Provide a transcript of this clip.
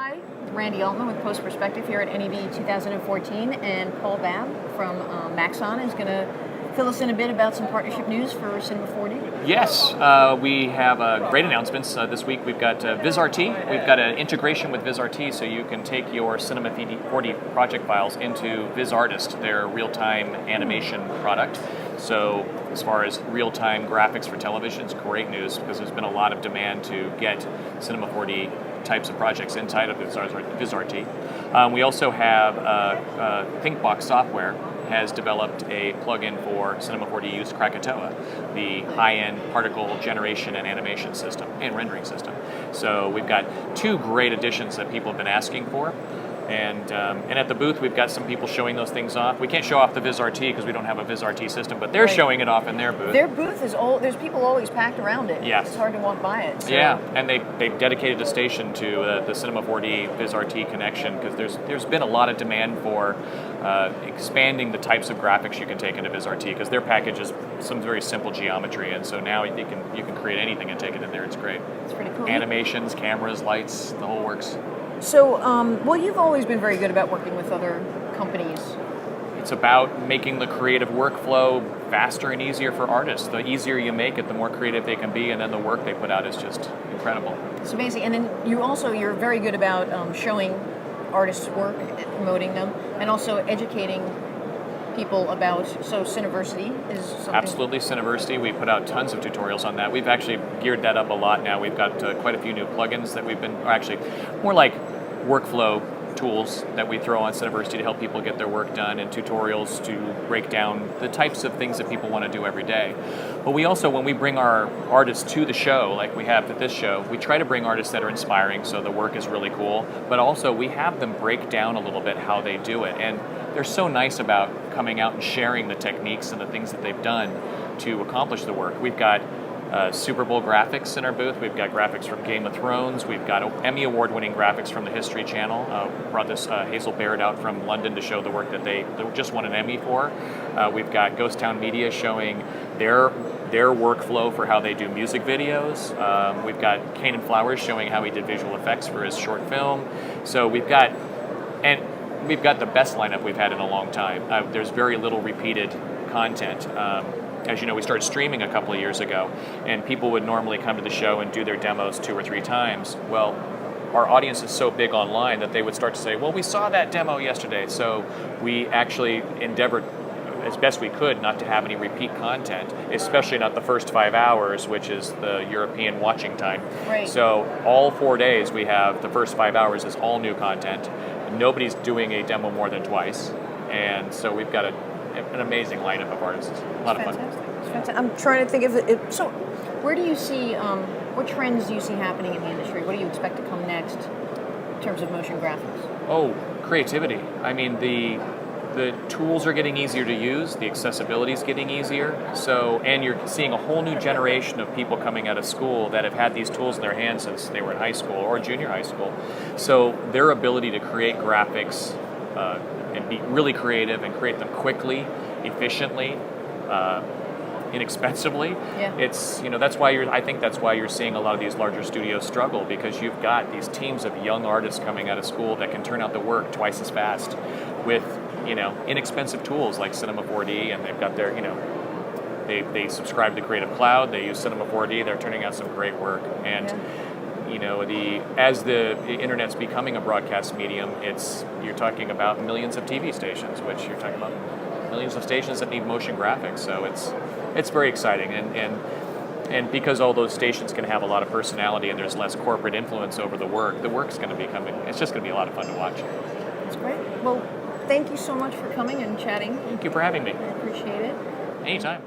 Hi, Randy Altman with postPerspective here at NAB 2014, and Paul Babb from Maxon is going to fill us in a bit about some partnership news for Cinema 4D. Yes, we have great announcements this week. We've got VizRT. We've got an integration with VizRT, so you can take your Cinema 4D project files into VizArtist, their real-time animation product. So as far as real-time graphics for television, it's great news because there's been a lot of demand to get Cinema 4D types of projects inside of VizRT. We also have ThinkBox Software has developed a plugin for Cinema 4D use, Krakatoa, the high-end particle generation and animation system and rendering system. So we've got two great additions that people have been asking for. And at the booth, we've got some people showing those things off. We can't show off the VizRT because we don't have a VizRT system, but they're showing it off in their booth. Their booth is there's people always packed around it. Yes. It's hard to walk by it. So. Yeah, and they've dedicated a station to the Cinema 4D VizRT connection because there's been a lot of demand for expanding the types of graphics you can take into VizRT because their package is some very simple geometry, and so now you can create anything and take it in there. It's great. It's pretty cool. Animations, cameras, lights, the whole works. So, well, you've always been very good about working with other companies. It's about making the creative workflow faster and easier for artists. The easier you make it, the more creative they can be, and then the work they put out is just incredible. It's amazing. And then you're very good about showing artists' work, promoting them, and also educating people about, so Cineversity is something. Absolutely, Cineversity. We put out tons of tutorials on that. We've actually geared that up a lot now. We've got quite a few new plugins that we've been, or actually more like workflow tools that we throw on Cineversity to help people get their work done, and tutorials to break down the types of things that people want to do every day. But we also, when we bring our artists to the show, like we have at this show, we try to bring artists that are inspiring, so the work is really cool, but also we have them break down a little bit how they do it. And they're so nice about coming out and sharing the techniques and the things that they've done to accomplish the work. We've got Super Bowl graphics in our booth. We've got graphics from Game of Thrones. We've got Emmy Award-winning graphics from the History Channel. Brought this Hazel Baird out from London to show the work that they just won an Emmy for. We've got Ghost Town Media showing their workflow for how they do music videos. We've got Kanan Flowers showing how he did visual effects for his short film. So we've got the best lineup we've had in a long time. There's very little repeated content. As you know, we started streaming a couple of years ago, and people would normally come to the show and do their demos 2 or 3 times. Well, our audience is so big online that they would start to say, well, we saw that demo yesterday. So we actually endeavored as best we could not to have any repeat content, especially not the first 5 hours, which is the European watching time. Right. So all 4 days we have the first 5 hours is all new content. Nobody's doing a demo more than twice. And so we've got an amazing lineup of artists. A lot of fun. It's fantastic. I'm trying to think of it. So where do you see, what trends do you see happening in the industry? What do you expect to come next in terms of motion graphics? Oh, creativity. I mean, the tools are getting easier to use, the accessibility is getting easier, and you're seeing a whole new generation of people coming out of school that have had these tools in their hands since they were in high school or junior high school. So their ability to create graphics and be really creative and create them quickly, efficiently, inexpensively. Yeah. I think that's why you're seeing a lot of these larger studios struggle, because you've got these teams of young artists coming out of school that can turn out the work twice as fast with inexpensive tools like Cinema 4D, and they've got their they subscribe to Creative Cloud, they use Cinema 4D, they're turning out some great work. And as the internet's becoming a broadcast medium, you're talking about millions of TV stations, which you're talking about millions of stations that need motion graphics. So it's very exciting, and because all those stations can have a lot of personality and there's less corporate influence over the work's going to it's just going to be a lot of fun to watch. That's great. Well, thank you so much for coming and chatting. Thank you for having me. I appreciate it. Anytime.